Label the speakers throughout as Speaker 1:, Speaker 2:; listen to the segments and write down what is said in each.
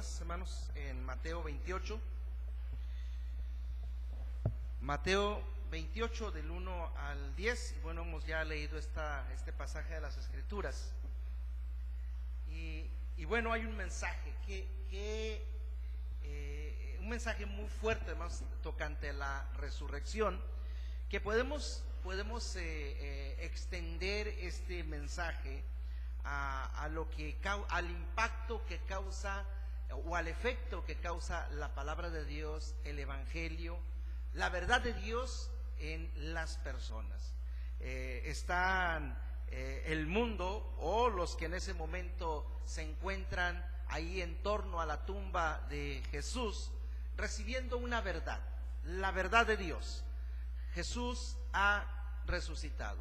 Speaker 1: más, hermanos, en Mateo 28. Mateo 28 del 1 al 10. Y bueno, hemos ya leído este pasaje de las Escrituras. Y bueno, hay un mensaje un mensaje muy fuerte, además, tocante a la resurrección, que podemos extender este mensaje al impacto que causa o al efecto que causa la palabra de Dios, el Evangelio, la verdad de Dios en las personas. Están el mundo, o los que en ese momento se encuentran ahí en torno a la tumba de Jesús, recibiendo una verdad, la verdad de Dios. Jesús ha resucitado.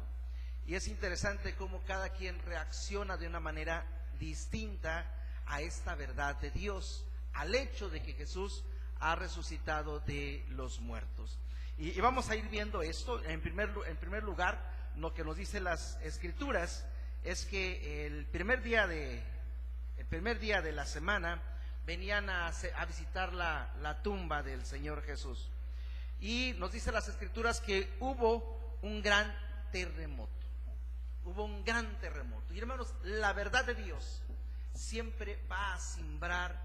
Speaker 1: Y es interesante cómo cada quien reacciona de una manera distinta a esta verdad de Dios, al hecho de que Jesús ha resucitado de los muertos. Y vamos a ir viendo esto. En primer lugar, lo que nos dicen las Escrituras es que el primer día de la semana venían a visitar la tumba del Señor Jesús. Y nos dicen las Escrituras que hubo un gran terremoto. Hubo un gran terremoto. Y hermanos, la verdad de Dios siempre va a simbrar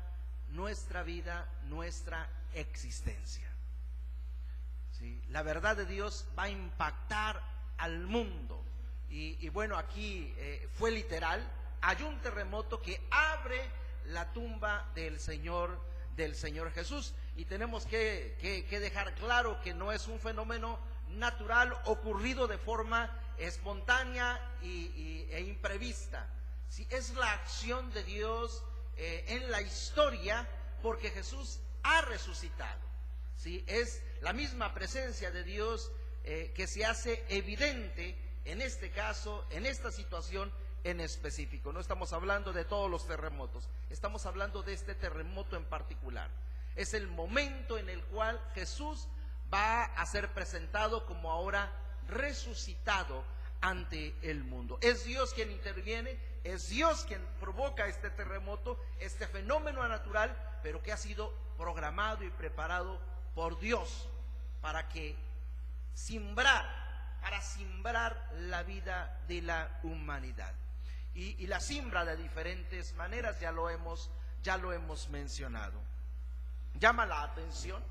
Speaker 1: nuestra vida, nuestra existencia. ¿Sí? La verdad de Dios va a impactar al mundo. Y bueno, aquí fue literal. Hay un terremoto que abre la tumba del Señor Jesús. Y tenemos que dejar claro que no es un fenómeno natural ocurrido de forma espontánea e imprevista. ¿Sí? Es la acción de Dios en la historia, porque Jesús ha resucitado. ¿Sí? Es la misma presencia de Dios que se hace evidente en este caso, en esta situación en específico. No estamos hablando de todos los terremotos, estamos hablando de este terremoto en particular. Es el momento en el cual Jesús va a ser presentado como ahora resucitado ante el mundo. Es Dios quien interviene, es Dios quien provoca este terremoto, este fenómeno natural, pero que ha sido programado y preparado por Dios para simbrar la vida de la humanidad. Y la siembra de diferentes maneras, ya lo hemos mencionado. Llama la atención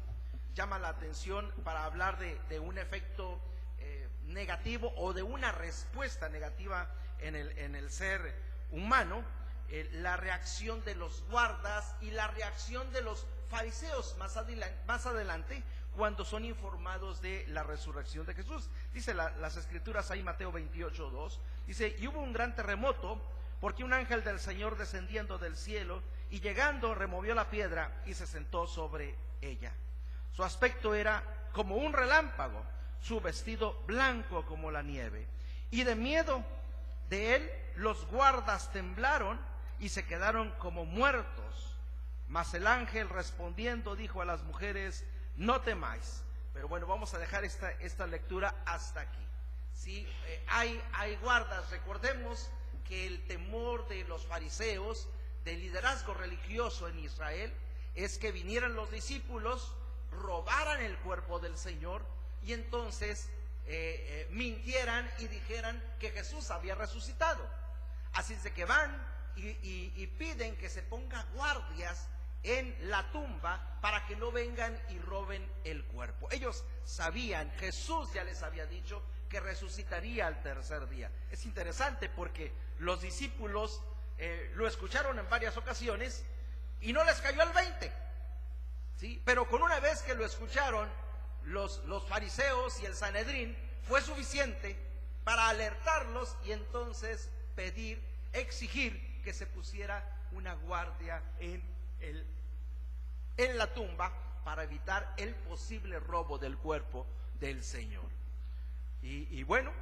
Speaker 1: para hablar de un efecto negativo, o de una respuesta negativa en el ser humano, la reacción de los guardas y la reacción de los fariseos más adelante, cuando son informados de la resurrección de Jesús. Dice las Escrituras ahí, Mateo 28:2, dice: y hubo un gran terremoto, porque un ángel del Señor, descendiendo del cielo y llegando, removió la piedra y se sentó sobre ella. Su aspecto era como un relámpago, su vestido blanco como la nieve. Y de miedo de él los guardas temblaron y se quedaron como muertos. Mas el ángel, respondiendo, dijo a las mujeres: no temáis. Pero bueno, vamos a dejar esta lectura hasta aquí. ¿Sí? Hay guardas. Recordemos que el temor de los fariseos, del liderazgo religioso en Israel, es que vinieran los discípulos, robaran el cuerpo del Señor y entonces mintieran y dijeran que Jesús había resucitado. Así es de que van y piden que se ponga guardias en la tumba para que no vengan y roben el cuerpo. Ellos sabían, Jesús ya les había dicho que resucitaría al tercer día. Es interesante porque los discípulos lo escucharon en varias ocasiones y no les cayó el 20, ¿sí? Pero con una vez que lo escucharon, los fariseos y el Sanedrín, fue suficiente para alertarlos y entonces exigir que se pusiera una guardia en la tumba para evitar el posible robo del cuerpo del Señor. Y bueno,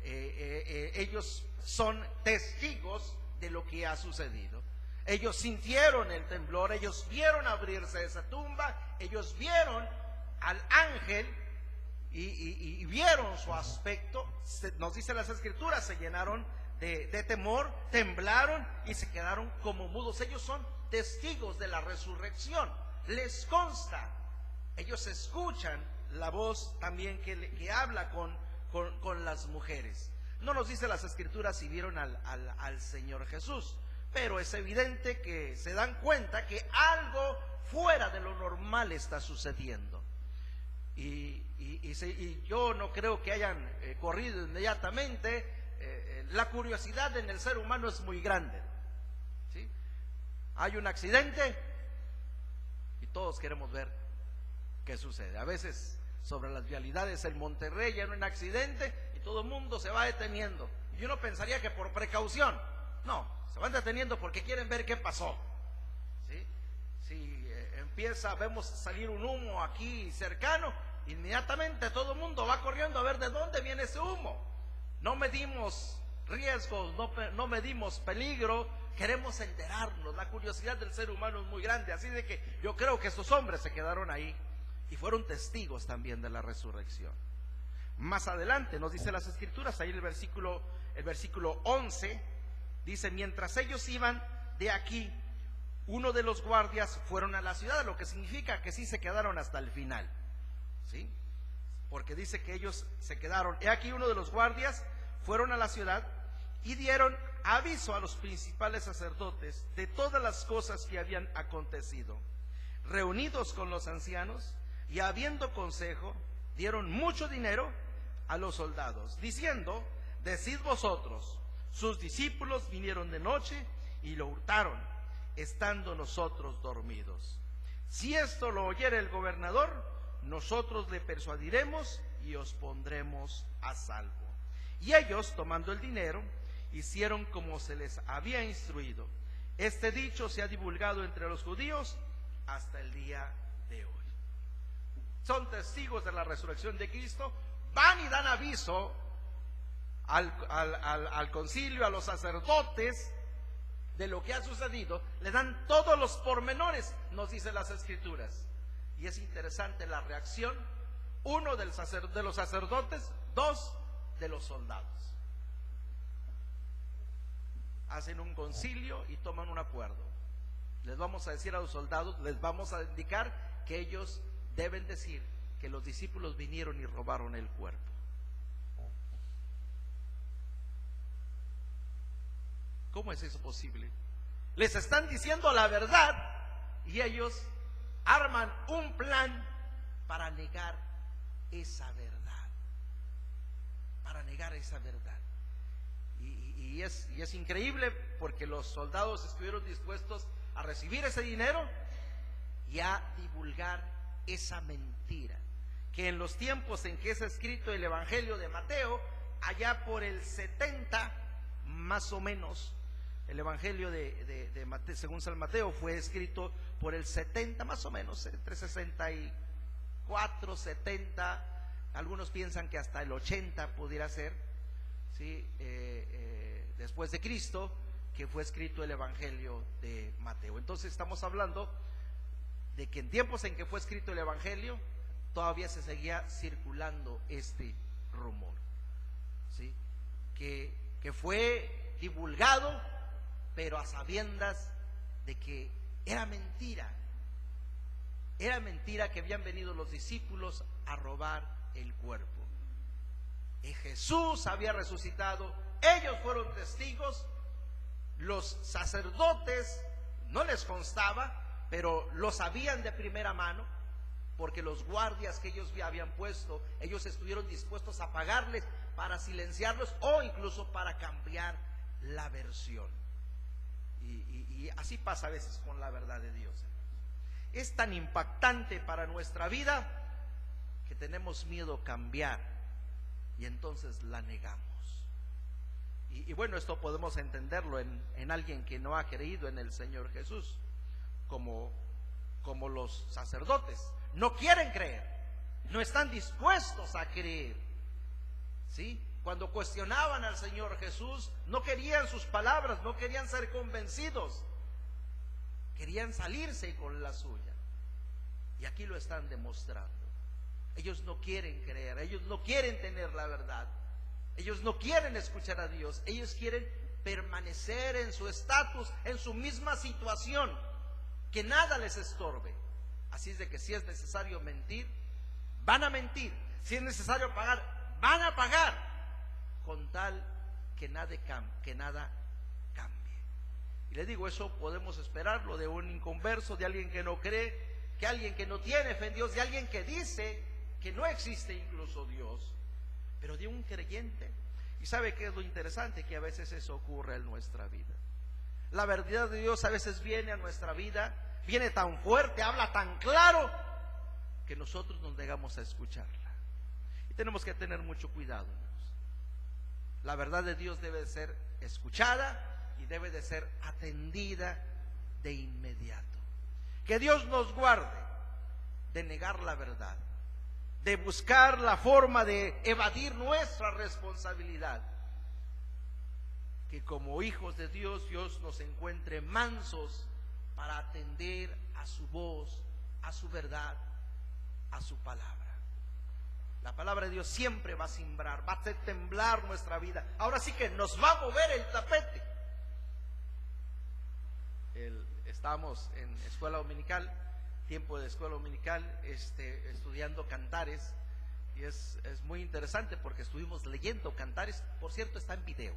Speaker 1: ellos son testigos de lo que ha sucedido. Ellos sintieron el temblor, ellos vieron abrirse esa tumba, ellos vieron al ángel y vieron su aspecto. Nos dicen las Escrituras, se llenaron de temor, temblaron y se quedaron como mudos. Ellos son testigos de la resurrección, les consta, ellos escuchan la voz también que habla con las mujeres. No nos dice las Escrituras si vieron al Señor Jesús, pero es evidente que se dan cuenta que algo fuera de lo normal está sucediendo. Y yo no creo que hayan corrido inmediatamente. La curiosidad en el ser humano es muy grande, ¿sí? Hay un accidente y todos queremos ver qué sucede. A veces sobre las vialidades en Monterrey hay un accidente y todo el mundo se va deteniendo. Y uno pensaría que por precaución. No, se van deteniendo porque quieren ver qué pasó, ¿sí? Si vemos salir un humo aquí cercano, inmediatamente todo el mundo va corriendo a ver de dónde viene ese humo. No medimos riesgos, no medimos peligro, queremos enterarnos. La curiosidad del ser humano es muy grande, así de que yo creo que estos hombres se quedaron ahí y fueron testigos también de la resurrección. Más adelante nos dice las Escrituras, ahí el versículo 11, dice: mientras ellos iban de aquí, uno de los guardias fueron a la ciudad, lo que significa que sí se quedaron hasta el final, ¿sí? Porque dice que ellos se quedaron. He aquí, uno de los guardias fueron a la ciudad y dieron aviso a los principales sacerdotes de todas las cosas que habían acontecido. Reunidos con los ancianos y habiendo consejo, dieron mucho dinero a los soldados, diciendo: decid vosotros, sus discípulos vinieron de noche y lo hurtaron, estando nosotros dormidos. Si esto lo oyere el gobernador, nosotros le persuadiremos y os pondremos a salvo. Y ellos, tomando el dinero, hicieron como se les había instruido. Este dicho se ha divulgado entre los judíos hasta el día de hoy. Son testigos de la resurrección de Cristo, van y dan aviso al concilio, a los sacerdotes, de lo que ha sucedido, le dan todos los pormenores, nos dicen las Escrituras. Y es interesante la reacción, uno de los sacerdotes, dos de los soldados. Hacen un concilio y toman un acuerdo. Les vamos a decir a los soldados, les vamos a indicar que ellos deben decir que los discípulos vinieron y robaron el cuerpo. ¿Cómo es eso posible? Les están diciendo la verdad y ellos arman un plan para negar esa verdad. Para negar esa verdad. Y es increíble porque los soldados estuvieron dispuestos a recibir ese dinero y a divulgar esa mentira. Que en los tiempos en que es escrito el Evangelio de Mateo, allá por el 70 más o menos, el Evangelio de Mateo, según San Mateo, fue escrito por el 70 más o menos, entre 64, 70, algunos piensan que hasta el 80 pudiera ser, ¿sí? Después de Cristo, que fue escrito el Evangelio de Mateo. Entonces estamos hablando de que en tiempos en que fue escrito el Evangelio, todavía se seguía circulando este rumor, ¿sí? Que fue divulgado, pero a sabiendas de que era mentira que habían venido los discípulos a robar el cuerpo. Y Jesús había resucitado, ellos fueron testigos, los sacerdotes no les constaba, pero lo sabían de primera mano, porque los guardias que ellos habían puesto, ellos estuvieron dispuestos a pagarles para silenciarlos o incluso para cambiar la versión. Y así pasa a veces con la verdad de Dios. Es tan impactante para nuestra vida que tenemos miedo a cambiar y entonces la negamos. Y bueno, esto podemos entenderlo en alguien que no ha creído en el Señor Jesús, como los sacerdotes. No quieren creer, no están dispuestos a creer, ¿sí? Cuando cuestionaban al Señor Jesús, no querían sus palabras, no querían ser convencidos, querían salirse con la suya. Y aquí lo están demostrando. Ellos no quieren creer, ellos no quieren tener la verdad, ellos no quieren escuchar a Dios, ellos quieren permanecer en su estatus, en su misma situación, que nada les estorbe. Así es de que si es necesario mentir, van a mentir. Si es necesario pagar, van a pagar, con tal que nada cambie. Y le digo, eso podemos esperarlo de un inconverso, de alguien que no cree, que alguien que no tiene fe en Dios, de alguien que dice que no existe incluso Dios, pero de un creyente. Y ¿sabe qué es lo interesante? Que a veces eso ocurre en nuestra vida. La verdad de Dios a veces viene a nuestra vida, viene tan fuerte, habla tan claro, que nosotros nos negamos a escucharla. Y tenemos que tener mucho cuidado, hermanos. La verdad de Dios debe de ser escuchada y debe de ser atendida de inmediato. Que Dios nos guarde de negar la verdad, de buscar la forma de evadir nuestra responsabilidad. Que como hijos de Dios, Dios nos encuentre mansos para atender a su voz, a su verdad, a su palabra. La palabra de Dios siempre va a simbrar, va a hacer temblar nuestra vida. Ahora sí que nos va a mover el tapete. Estamos en escuela dominical, tiempo de escuela dominical, estudiando cantares, y es muy interesante porque estuvimos leyendo cantares. Por cierto, está en video.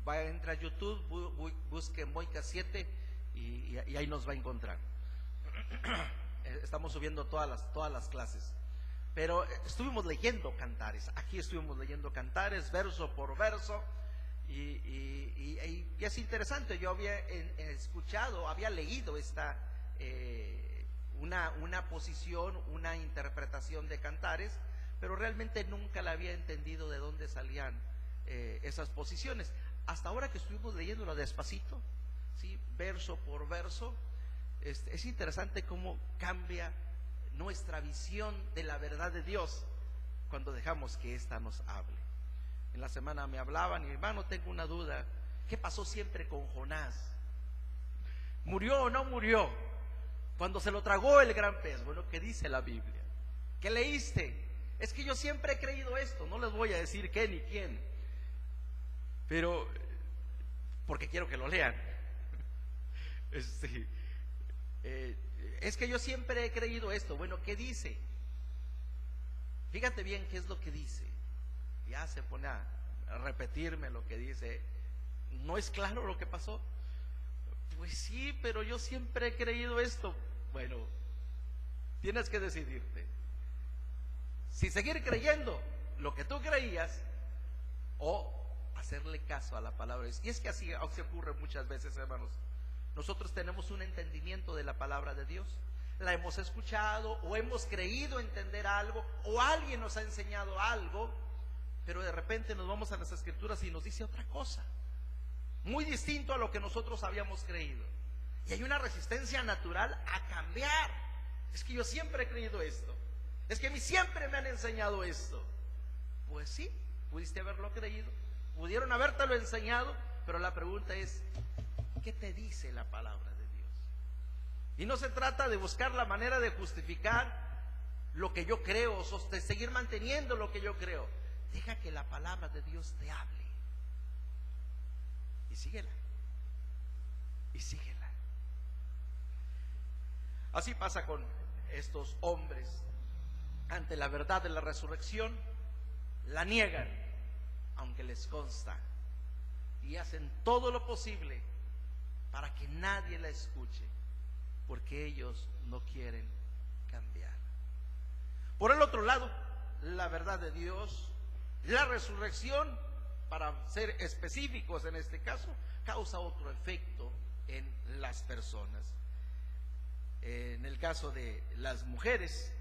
Speaker 1: Entra a YouTube, busque Moica 7 y ahí nos va a encontrar. Estamos subiendo todas las clases. Pero estuvimos leyendo cantares. Aquí estuvimos leyendo cantares, verso por verso. Y es interesante. Yo había escuchado, había leído una posición, una interpretación de cantares, pero realmente nunca la había entendido de dónde salían esas posiciones. Hasta ahora que estuvimos leyéndolo despacito, ¿sí? Verso por verso, es interesante cómo cambia nuestra visión de la verdad de Dios cuando dejamos que ésta nos hable. En la semana me hablaban y hermano, tengo una duda. ¿Qué pasó siempre con Jonás? ¿Murió o no murió cuando se lo tragó el gran pez? Bueno, ¿qué dice la Biblia? ¿Qué leíste? Es que yo siempre he creído esto. No les voy a decir qué ni quién, pero porque quiero que lo lean. Es que yo siempre he creído esto. Bueno, ¿qué dice? Fíjate bien qué es lo que dice. Ya se pone a repetirme lo que dice. ¿No es claro lo que pasó? Pues sí, pero yo siempre he creído esto. Bueno, tienes que decidirte si seguir creyendo lo que tú creías o hacerle caso a la palabra. Y es que así ocurre muchas veces, hermanos. Nosotros tenemos un entendimiento de la palabra de Dios, la hemos escuchado o hemos creído entender algo, o alguien nos ha enseñado algo, pero de repente nos vamos a las escrituras y nos dice otra cosa, muy distinto a lo que nosotros habíamos creído, y hay una resistencia natural a cambiar. Es que yo siempre he creído esto, es que a mí siempre me han enseñado esto. Pues sí, pudiste haberlo creído, pudieron habértelo enseñado, pero la pregunta es, ¿qué te dice la palabra de Dios? Y no se trata de buscar la manera de justificar lo que yo creo, o de seguir manteniendo lo que yo creo. Deja que la palabra de Dios te hable y síguela, y síguela. Así pasa con estos hombres. Ante la verdad de la resurrección, la niegan, aunque les consta, y hacen todo lo posible para que nadie la escuche, porque ellos no quieren cambiar. Por el otro lado, la verdad de Dios, la resurrección, para ser específicos en este caso, causa otro efecto en las personas. En el caso de las mujeres,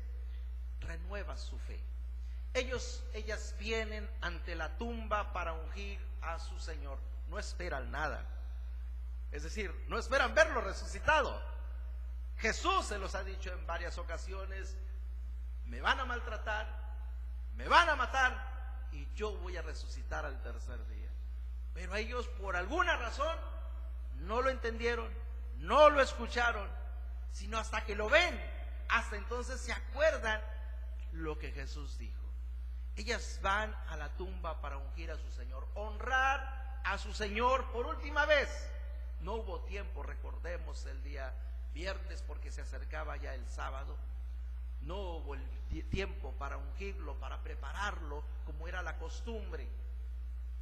Speaker 1: renueva su fe. Ellas vienen ante la tumba para ungir a su Señor. No esperan nada. Es decir, no esperan verlo resucitado. Jesús se los ha dicho en varias ocasiones: me van a maltratar, me van a matar, y yo voy a resucitar al tercer día. Pero ellos, por alguna razón, no lo entendieron, no lo escucharon, sino hasta que lo ven, hasta entonces se acuerdan lo que Jesús dijo. Ellas van a la tumba para ungir a su Señor, honrar a su Señor por última vez. No hubo tiempo, recordemos el día viernes porque se acercaba ya el sábado. No hubo el tiempo para ungirlo, para prepararlo como era la costumbre.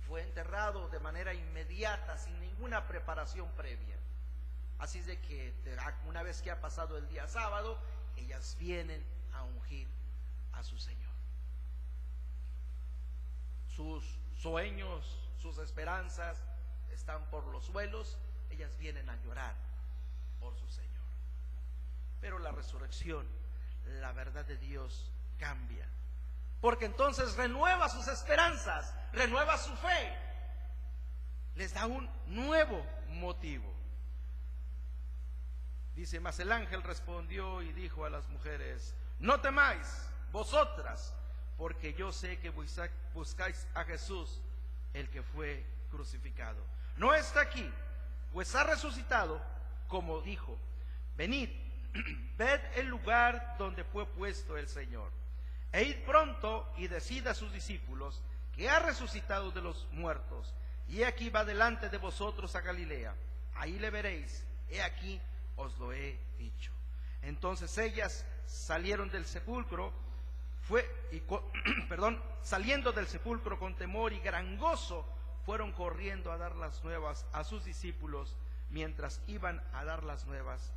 Speaker 1: Fue enterrado de manera inmediata, sin ninguna preparación previa. Así es de que una vez que ha pasado el día sábado, ellas vienen a ungir a su Señor. Sus sueños, sus esperanzas están por los suelos. Ellas vienen a llorar por su Señor. Pero la resurrección, la verdad de Dios cambia, porque entonces renueva sus esperanzas, renueva su fe, les da un nuevo motivo. Dice: mas el ángel respondió y dijo a las mujeres: no temáis vosotras, porque yo sé que buscáis a Jesús, el que fue crucificado. No está aquí, pues ha resucitado, como dijo. Venid, ved el lugar donde fue puesto el Señor, e id pronto y decid a sus discípulos que ha resucitado de los muertos, y aquí va delante de vosotros a Galilea, ahí le veréis, he aquí os lo he dicho. Entonces ellas salieron del sepulcro, saliendo del sepulcro con temor y gran gozo, fueron corriendo a dar las nuevas a sus discípulos. Mientras iban a dar las nuevas,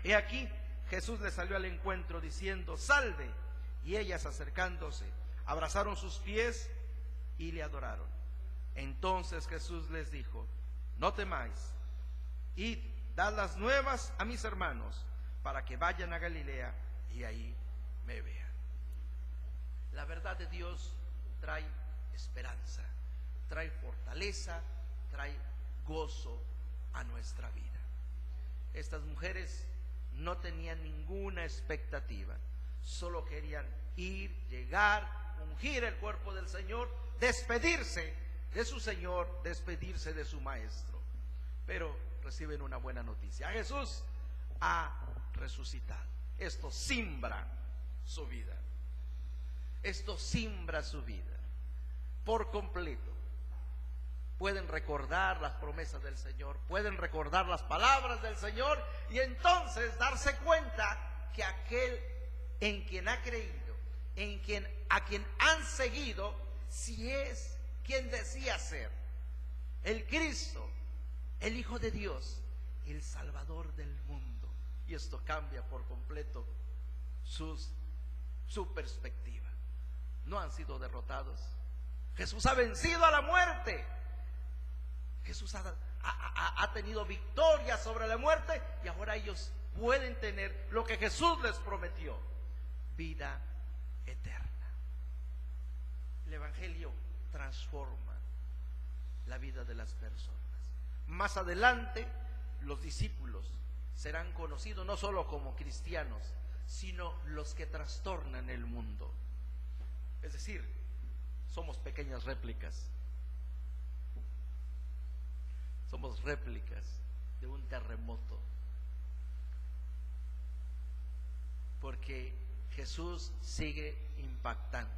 Speaker 1: he aquí Jesús les salió al encuentro diciendo: salve. Y ellas, acercándose, abrazaron sus pies y le adoraron. Entonces Jesús les dijo: no temáis, id, dad las nuevas a mis hermanos, para que vayan a Galilea y ahí me vean. La verdad de Dios trae esperanza, trae fortaleza, trae gozo a nuestra vida. Estas mujeres no tenían ninguna expectativa, solo querían ir, llegar, ungir el cuerpo del Señor, despedirse de su Señor, despedirse de su Maestro. Pero reciben una buena noticia: Jesús ha resucitado. Esto simbra su vida, esto simbra su vida por completo. Pueden recordar las promesas del Señor, pueden recordar las palabras del Señor, y entonces darse cuenta que aquel en quien ha creído, a quien han seguido, si es quien decía ser, el Cristo, el Hijo de Dios, el Salvador del mundo. Y esto cambia por completo su perspectiva. No han sido derrotados. Jesús ha vencido a la muerte. Jesús ha tenido victoria sobre la muerte, y ahora ellos pueden tener lo que Jesús les prometió: vida eterna. El Evangelio transforma la vida de las personas. Más adelante, los discípulos serán conocidos no solo como cristianos, sino los que trastornan el mundo. Es decir, somos pequeñas réplicas. Somos réplicas de un terremoto, porque Jesús sigue impactando.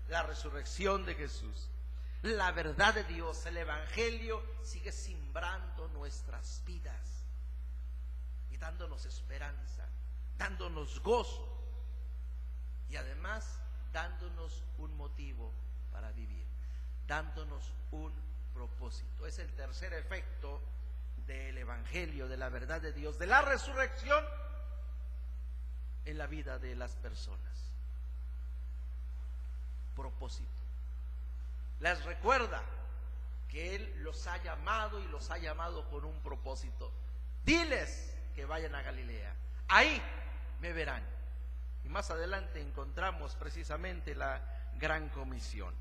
Speaker 1: La resurrección de Jesús, la verdad de Dios, el Evangelio sigue simbrando nuestras vidas y dándonos esperanza, dándonos gozo, y además dándonos un motivo para vivir, dándonos un propósito. Es el tercer efecto del Evangelio, de la verdad de Dios, de la resurrección en la vida de las personas. Propósito. Les recuerda que Él los ha llamado, y los ha llamado con un propósito. Diles que vayan a Galilea, ahí me verán. Y más adelante encontramos precisamente la gran comisión.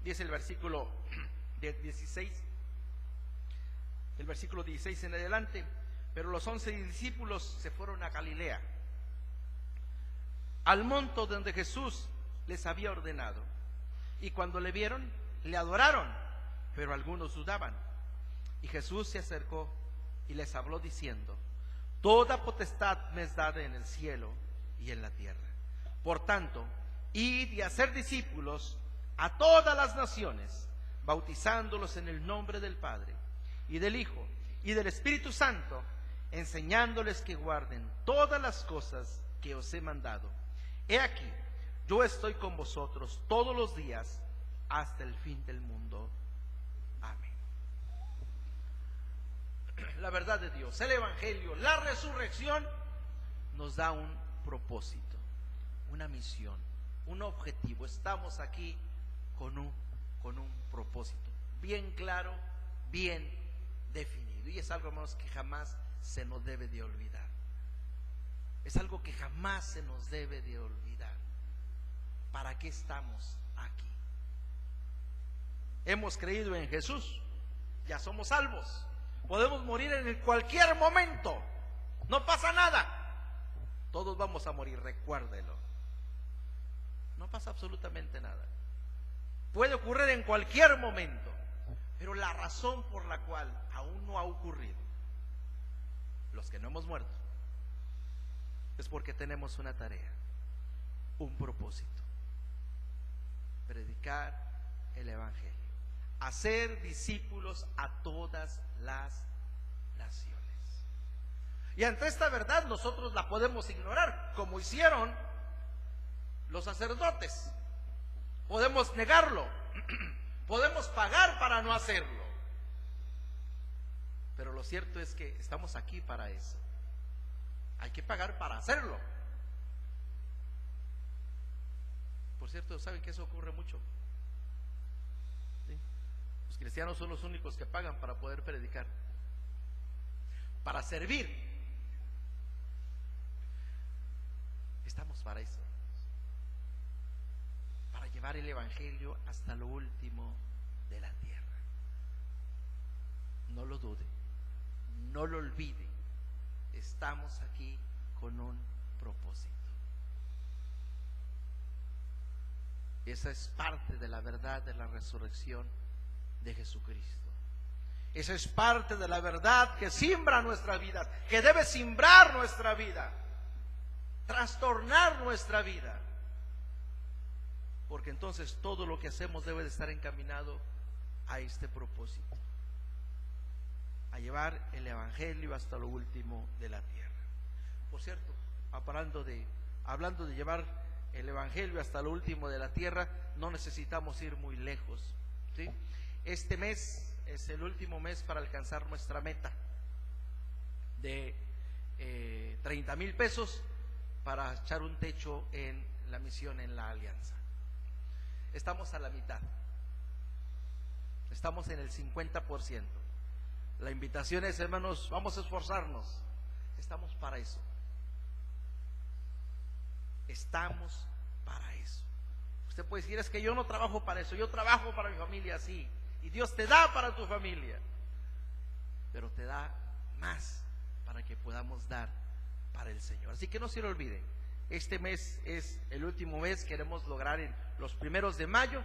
Speaker 1: Dice el versículo 16, el versículo 16 en adelante: pero los 11 discípulos se fueron a Galilea, al monte donde Jesús les había ordenado, y cuando le vieron, le adoraron, pero algunos dudaban. Y Jesús se acercó y les habló diciendo: toda potestad me es dada en el cielo y en la tierra. Por tanto, id y hacer discípulos a todas las naciones, bautizándolos en el nombre del Padre, y del Hijo, y del Espíritu Santo, enseñándoles que guarden todas las cosas que os he mandado. He aquí, yo estoy con vosotros todos los días hasta el fin del mundo. Amén. La verdad de Dios, el Evangelio, la resurrección nos da un propósito, una misión, un objetivo. Estamos aquí con un propósito bien claro, bien definido. Y es algo, hermanos, que jamás se nos debe de olvidar. Es algo que jamás se nos debe de olvidar. ¿Para qué estamos aquí? Hemos creído en Jesús, ya somos salvos. Podemos morir en cualquier momento, no pasa nada. Todos vamos a morir, recuérdelo. No pasa absolutamente nada. Puede ocurrir en cualquier momento, pero la razón por la cual aún no ha ocurrido, los que no hemos muerto, es porque tenemos una tarea, un propósito: predicar el Evangelio, hacer discípulos a todas las naciones. Y ante esta verdad nosotros la podemos ignorar, como hicieron los sacerdotes. Podemos negarlo, podemos pagar para no hacerlo, pero lo cierto es que estamos aquí para eso. Hay que pagar para hacerlo. Por cierto, ¿saben que eso ocurre mucho? ¿Sí? Los cristianos son los únicos que pagan para poder predicar, para servir. Estamos para eso, para llevar el Evangelio hasta lo último de la tierra. No lo dude, no lo olvide. Estamos aquí con un propósito. Esa es parte de la verdad de la resurrección de Jesucristo. Esa es parte de la verdad que siembra nuestra vida, que debe simbrar nuestra vida, trastornar nuestra vida. Porque entonces todo lo que hacemos debe de estar encaminado a este propósito, a llevar el Evangelio hasta lo último de la tierra. Por cierto, hablando de llevar el Evangelio hasta lo último de la tierra, no necesitamos ir muy lejos, ¿sí? Este mes es el último mes para alcanzar nuestra meta de 30,000 pesos para echar un techo en la misión en la Alianza. Estamos a la mitad, estamos en el 50%. La invitación es, hermanos, vamos a esforzarnos. Estamos para eso. Estamos para eso. Usted puede decir, es que yo no trabajo para eso, yo trabajo para mi familia, sí. Y Dios te da para tu familia, pero te da más para que podamos dar para el Señor. Así que no se lo olviden, este mes es el último mes. Queremos lograr en los primeros de mayo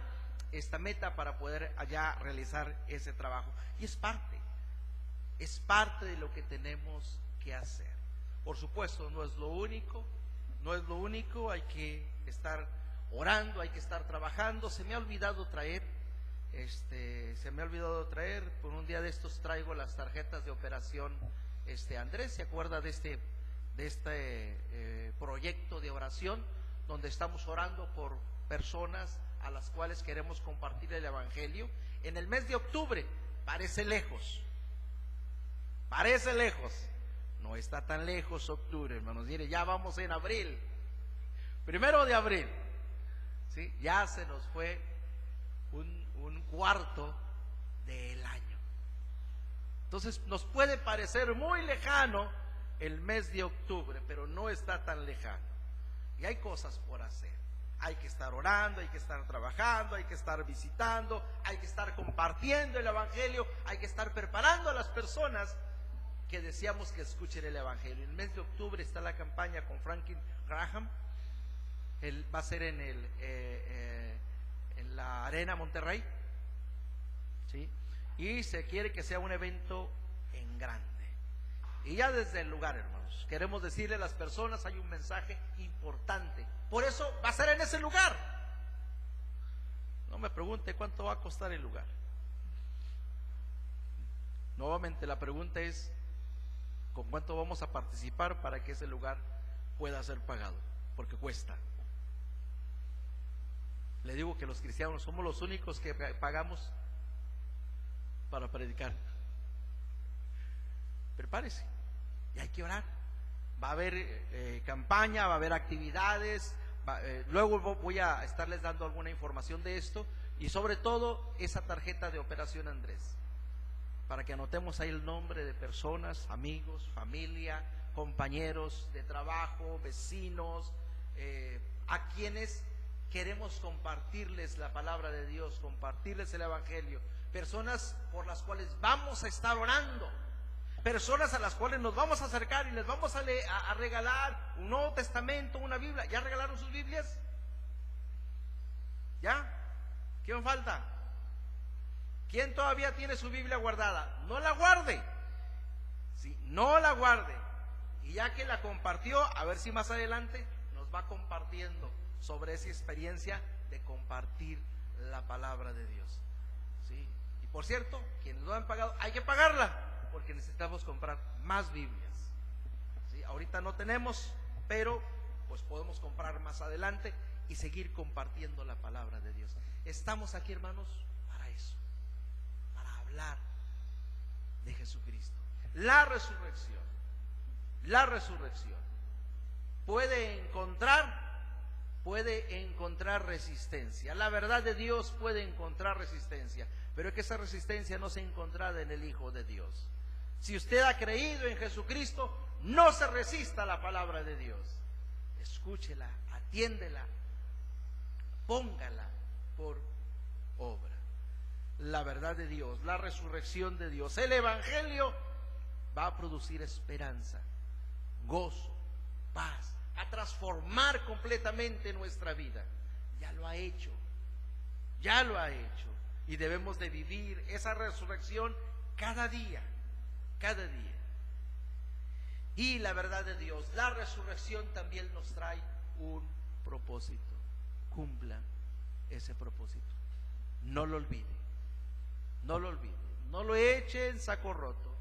Speaker 1: esta meta para poder allá realizar ese trabajo. Y es parte de lo que tenemos que hacer. Por supuesto, no es lo único, hay que estar orando, hay que estar trabajando. Se me ha olvidado traer, por un día de estos traigo las tarjetas de operación. Andrés, ¿se acuerda de este proyecto de oración donde estamos orando por personas a las cuales queremos compartir el Evangelio? En el mes de octubre, parece lejos, no está tan lejos octubre, hermanos. Mire, ya vamos en abril, 1 de abril, ¿sí? Ya se nos fue un cuarto del año. Entonces nos puede parecer muy lejano el mes de octubre, pero no está tan lejano. Y hay cosas por hacer. Hay que estar orando, hay que estar trabajando, hay que estar visitando, hay que estar compartiendo el Evangelio, hay que estar preparando a las personas que deseamos que escuchen el Evangelio. En el mes de octubre está la campaña con Franklin Graham. Él va a ser en la Arena Monterrey, ¿sí? Y se quiere que sea un evento en grande. Y ya desde el lugar, hermanos, queremos decirle a las personas, hay un mensaje importante. Por eso va a ser en ese lugar. No me pregunte cuánto va a costar el lugar. Nuevamente la pregunta es, ¿con cuánto vamos a participar para que ese lugar pueda ser pagado? Porque cuesta. Le digo que los cristianos somos los únicos que pagamos para predicar. Prepárese, y hay que orar. Va a haber campaña, va a haber actividades, luego voy a estarles dando alguna información de esto, y sobre todo esa tarjeta de Operación Andrés, para que anotemos ahí el nombre de personas, amigos, familia, compañeros de trabajo, vecinos, a quienes queremos compartirles la palabra de Dios, compartirles el Evangelio, personas por las cuales vamos a estar orando, personas a las cuales nos vamos a acercar y les vamos a regalar un Nuevo Testamento, una Biblia. ¿Ya regalaron sus Biblias? ¿Ya? ¿Quién falta? ¿Quién todavía tiene su Biblia guardada? No la guarde. Sí, no la guarde. Y ya que la compartió, a ver si más adelante nos va compartiendo sobre esa experiencia de compartir la palabra de Dios. ¿Sí? Y por cierto, quienes lo han pagado, hay que pagarla, porque necesitamos comprar más Biblias. ¿Sí? Ahorita no tenemos, pero pues podemos comprar más adelante y seguir compartiendo la palabra de Dios. Estamos aquí, hermanos, para eso, para hablar de Jesucristo. La resurrección puede encontrar resistencia. La verdad de Dios puede encontrar resistencia, pero es que esa resistencia no se encontrada en el Hijo de Dios. Si usted ha creído en Jesucristo, no se resista a la palabra de Dios. Escúchela, atiéndela, póngala por obra. La verdad de Dios, la resurrección de Dios, el Evangelio va a producir esperanza, gozo, paz, a transformar completamente nuestra vida. Ya lo ha hecho, y debemos de vivir esa resurrección cada día. Y la verdad de Dios, la resurrección también nos trae un propósito. Cumpla ese propósito. No lo olvide, no lo eche en saco roto,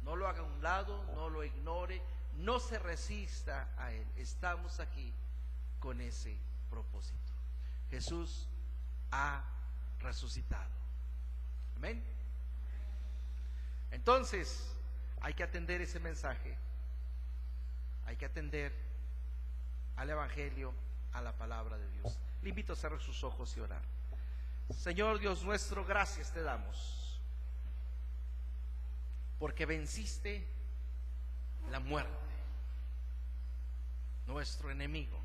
Speaker 1: no lo haga a un lado, no lo ignore, no se resista a él. Estamos aquí con ese propósito. Jesús ha resucitado. Amén. Entonces, hay que atender ese mensaje, hay que atender al Evangelio, a la palabra de Dios. Le invito a cerrar sus ojos y orar. Señor Dios nuestro, gracias te damos, porque venciste la muerte, nuestro enemigo,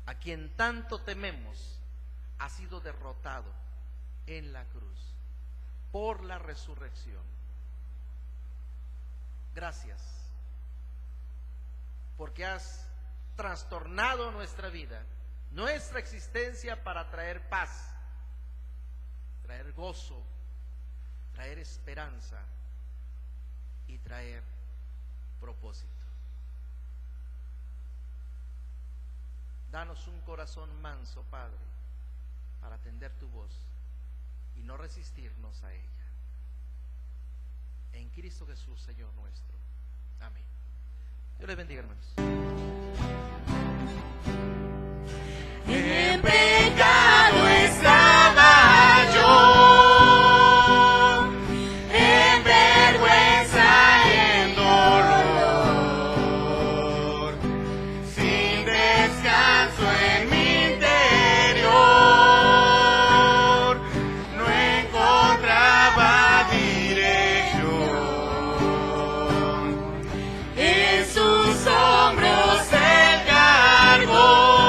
Speaker 1: a quien tanto tememos, ha sido derrotado en la cruz por la resurrección. Gracias, porque has trastornado nuestra vida, nuestra existencia, para traer paz, traer gozo, traer esperanza y traer propósito. Danos un corazón manso, Padre, para atender tu voz y no resistirnos a ella. En Cristo Jesús, Señor nuestro. Amén. Dios les bendiga, hermanos.
Speaker 2: En pecado estaba yo, en vergüenza y en dolor, sin descanso en mi interior, no encontraba dirección. En sus hombros él cargó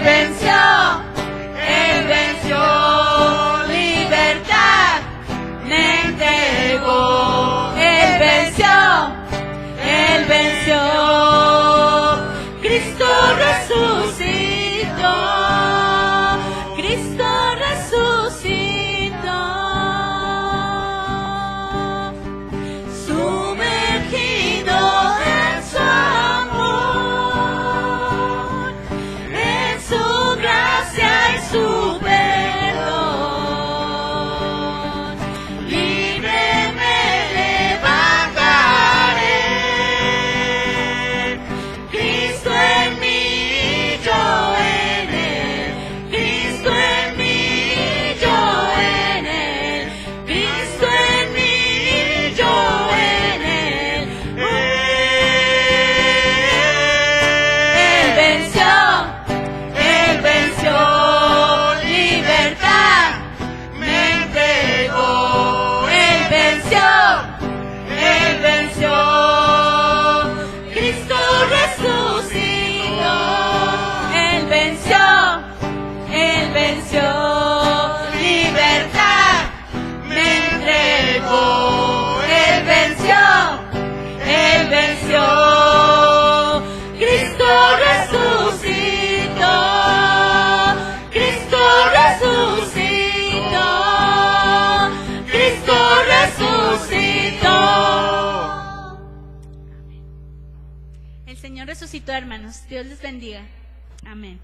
Speaker 3: Él venció, libertad me entregó. Él venció, Cristo resucitó, Cristo resucitó. Sumergido en su amor, en su gracia y su perdón, libre me levantaré. Cristo en mí, yo en él. Cristo en mí, yo en él. Cristo en mí, yo en él. Él venció, libertad me entregó. Él venció, Cristo resucitó. Él venció, libertad me entregó. Él venció, Cristo resucitó. Cristo resucitó. Cristo resucitó. El Señor resucitó, hermanos. Dios les bendiga. Amén.